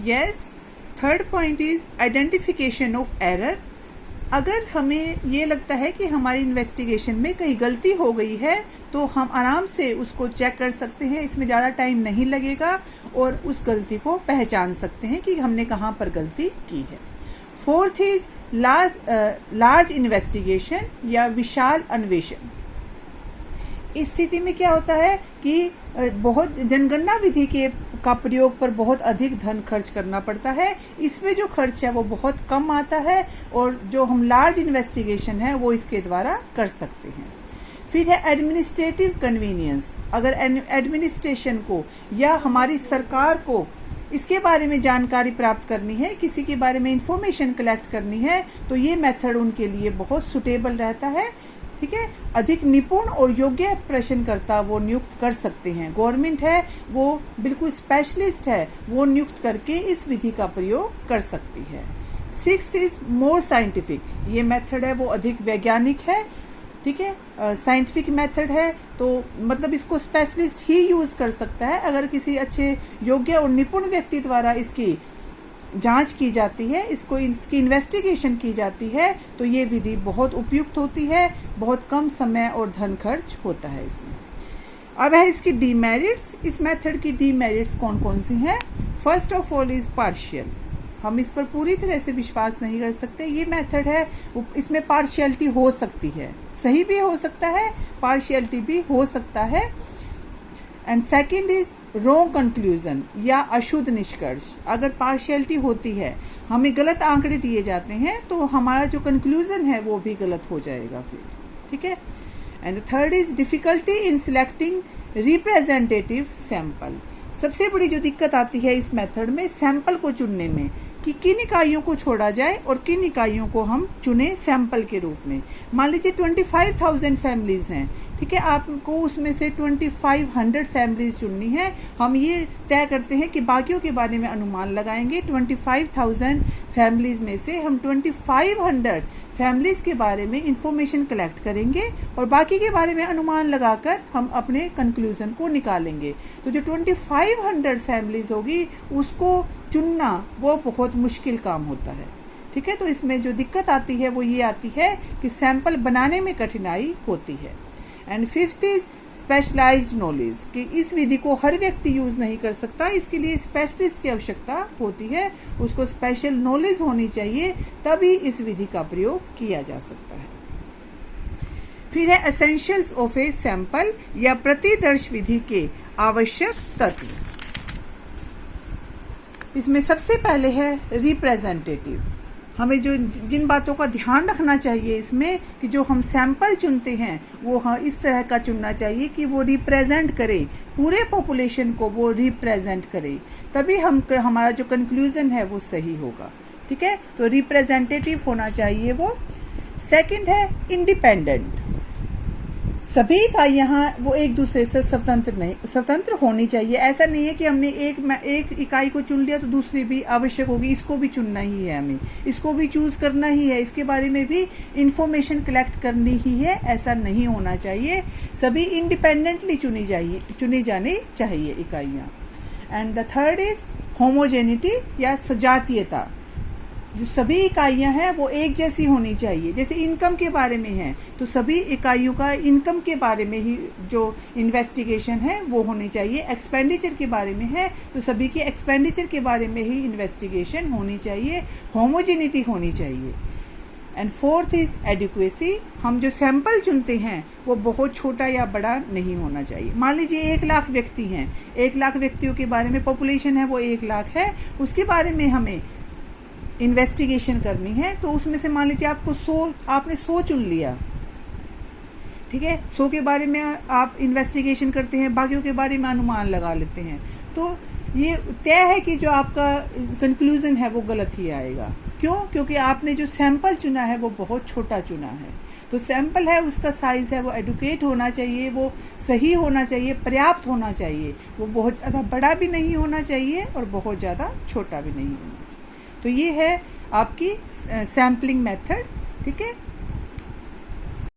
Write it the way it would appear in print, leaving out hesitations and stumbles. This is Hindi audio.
Yes. Third point is identification of error. अगर हमें ये लगता है कि हमारी इन्वेस्टिगेशन में कहीं गलती हो गई है तो हम आराम से उसको चेक कर सकते हैं, इसमें ज़्यादा टाइम नहीं लगेगा और उस गलती को पहचान सकते हैं कि हमने कहाँ पर गलती की है। फोर्थ इज लार्ज इन्वेस्टिगेशन या विशाल अन्वेषण। इस स्थिति में क्या होता है कि बहुत जनगणना विधि का प्रयोग पर बहुत अधिक धन खर्च करना पड़ता है। इसमें जो खर्च है वो बहुत कम आता है और जो हम लार्ज इन्वेस्टिगेशन है वो इसके द्वारा कर सकते हैं। फिर है एडमिनिस्ट्रेटिव कन्वीनियंस। अगर एडमिनिस्ट्रेशन को या हमारी सरकार को इसके बारे में जानकारी प्राप्त करनी है, किसी के बारे में इंफॉर्मेशन कलेक्ट करनी है, तो ये मेथड उनके लिए बहुत सुटेबल रहता है। ठीक है, अधिक निपुण और योग्य प्रश्नकर्ता वो नियुक्त कर सकते हैं। गवर्नमेंट है वो बिल्कुल स्पेशलिस्ट है, वो नियुक्त करके इस विधि का प्रयोग कर सकती है। Sixth is more scientific. ये मेथड है वो अधिक वैज्ञानिक है। ठीक है, साइंटिफिक मेथड है तो मतलब इसको स्पेशलिस्ट ही यूज कर सकता है। अगर किसी अच्छे योग्य और निपुण व्यक्ति द्वारा इसकी जांच की जाती है, इसकी इन्वेस्टिगेशन की जाती है, तो ये विधि बहुत उपयुक्त होती है, बहुत कम समय और धन खर्च होता है इसमें। अब है इसकी डीमेरिट्स। इस मेथड की डीमेरिट्स कौन कौन सी हैं? First of all is partial. हम इस पर पूरी तरह से विश्वास नहीं कर सकते। ये मेथड है इसमें पार्शियलिटी हो सकती है, सही भी हो सकता है, पार्शियलिटी भी हो सकता है। And second is wrong conclusion या अशुद्ध निष्कर्ष। अगर पार्शियलिटी होती है, हमें गलत आंकड़े दिए जाते हैं, तो हमारा जो कंक्लूजन है वो भी गलत हो जाएगा फिर। ठीक है। And third is difficulty in selecting representative sample. सबसे बड़ी जो दिक्कत आती है इस मेथड में सैंपल को चुनने में, कि किन इकाइयों को छोड़ा जाए और किन इकाइयों को हम चुने सैंपल के रूप में। मान लीजिए 25,000 फैमिलीज हैं, ठीक है, आपको उसमें से 2500 फैमिलीज चुननी है। हम ये तय करते हैं कि बाकियों के बारे में अनुमान लगाएंगे। 25,000 फैमिलीज में से हम 2500 फैमिलीज के बारे में इंफॉर्मेशन कलेक्ट करेंगे और बाकी के बारे में अनुमान लगाकर हम अपने कंक्लूजन को निकालेंगे। तो जो 2500 फैमिलीज होगी उसको चुनना वो बहुत मुश्किल काम होता है। ठीक है, तो इसमें जो दिक्कत आती है वो ये आती है कि सैंपल बनाने में कठिनाई होती है। And fifth is specialised knowledge, कि इस विधि को हर व्यक्ति यूज नहीं कर सकता, इसके लिए स्पेशलिस्ट की आवश्यकता होती है, उसको स्पेशल नॉलेज होनी चाहिए, तभी इस विधि का प्रयोग किया जा सकता है। फिर है एसेंशियल्स ऑफ ए सैंपल या प्रतिदर्श विधि के आवश्यक तत्व। इसमें सबसे पहले है रिप्रेजेंटेटिव। हमें जो जिन बातों का ध्यान रखना चाहिए इसमें, कि जो हम सैंपल चुनते हैं वो इस तरह का चुनना चाहिए कि वो रिप्रेजेंट करे, पूरे पॉपुलेशन को वो रिप्रेजेंट करे, तभी हमारा जो कंक्लूजन है वो सही होगा। ठीक है, तो रिप्रेजेंटेटिव होना चाहिए वो। सेकंड है इंडिपेंडेंट। सभी इकाइयां वो एक दूसरे से स्वतंत्र होनी चाहिए। ऐसा नहीं है कि हमने एक इकाई को चुन लिया तो दूसरी भी आवश्यक होगी, इसको भी चुनना ही है, हमें इसको भी चूज करना ही है, इसके बारे में भी इंफॉर्मेशन कलेक्ट करनी ही है, ऐसा नहीं होना चाहिए। सभी इंडिपेंडेंटली चुनी जानी चाहिए इकाइयां। And the third is homogeneity या सजातीयता। जो सभी इकाइयां हैं वो एक जैसी होनी चाहिए। जैसे इनकम के बारे में है तो सभी इकाइयों का इनकम के बारे में ही जो इन्वेस्टिगेशन है वो होनी चाहिए। एक्सपेंडिचर के बारे में है तो सभी की एक्सपेंडिचर के बारे में ही इन्वेस्टिगेशन होनी चाहिए, होमोजेनिटी होनी चाहिए। And fourth is adequacy. हम जो सैंपल चुनते हैं वो बहुत छोटा या बड़ा नहीं होना चाहिए। मान लीजिए 1 लाख व्यक्ति हैं, 1 लाख व्यक्तियों के बारे में पॉपुलेशन है वो 1 लाख है, उसके बारे में हमें इन्वेस्टिगेशन करनी है, तो उसमें से मान लीजिए आपने 100 चुन लिया। ठीक है, 100 के बारे में आप इन्वेस्टिगेशन करते हैं, बाकियों के बारे में अनुमान लगा लेते हैं, तो ये तय है कि जो आपका कंक्लूजन है वो गलत ही आएगा। क्यों? क्योंकि आपने जो सैंपल चुना है वो बहुत छोटा चुना है। तो सैंपल है उसका साइज है वो एडुकेट होना चाहिए, वो सही होना चाहिए, पर्याप्त होना चाहिए, वो बहुत ज़्यादा बड़ा भी नहीं होना चाहिए और बहुत ज़्यादा छोटा भी नहीं होना चाहिए। तो ये है आपकी सैम्पलिंग मेथड। ठीक है।